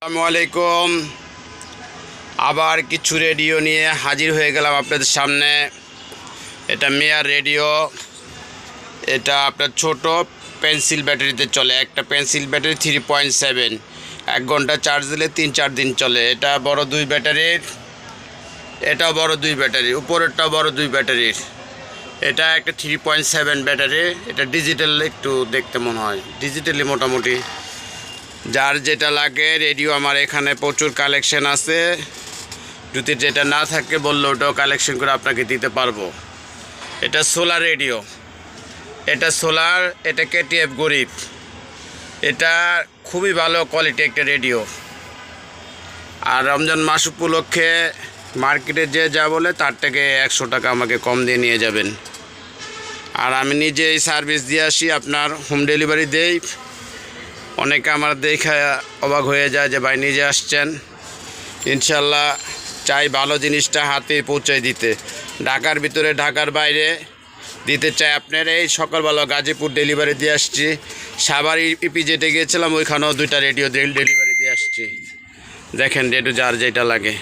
আসসালামু আলাইকুম। আবার কিছু রেডিও নিয়ে হাজির হয়ে গেলাম আপনাদের সামনে। এটা মেয়ার রেডিও। এটা আপনার ছোট পেন্সিল ব্যাটারিতে চলে। একটা পেন্সিল ব্যাটারি 3.7, 1 ঘন্টা চার্জ দিলে 3-4 দিন চলে। এটা বড় 2 ব্যাটারির, এটাও বড় 2 ব্যাটারি, উপরেরটাও বড় 2 ব্যাটারির। এটা একটা 3.7 ব্যাটারি। এটা ডিজিটাল, একটু দেখতে মনে হয় ডিজিটালি মোটামুটি। যার যেটা লাগে রেডিও আমার এখানে প্রচুর কালেকশন আছে। যদি যেটা না থাকে বললে ওটাও কালেকশন করে আপনাকে দিতে পারবো। এটা সোলার রেডিও, এটা সোলার, এটা KTF গরিব। এটা খুবই ভালো কোয়ালিটি একটা রেডিও। আর রমজান মাস উপলক্ষে মার্কেটে যে যা বলে তার থেকে 100 টাকা আমাকে কম দিয়ে নিয়ে যাবেন। আর আমি নিজেই সার্ভিস দিয়ে আসি, আপনার হোম ডেলিভারি দেই। অনেকে আমার দেখে অবাক হয়ে যায় যে ভাই নিজে আসছেন। ইনশাল্লাহ চাই ভালো জিনিসটা হাতে পৌঁছে দিতে। ঢাকার ভিতরে, ঢাকার বাইরে দিতে চাই। আপনার এই সকালবেলা গাজীপুর ডেলিভারি দিয়ে আসছি। সাভার EPZ গিয়েছিলাম, ওইখানেও 2টা রেডিও ডেলিভারি দিয়ে আসছি। দেখেন রেডিও যার যেটা লাগে।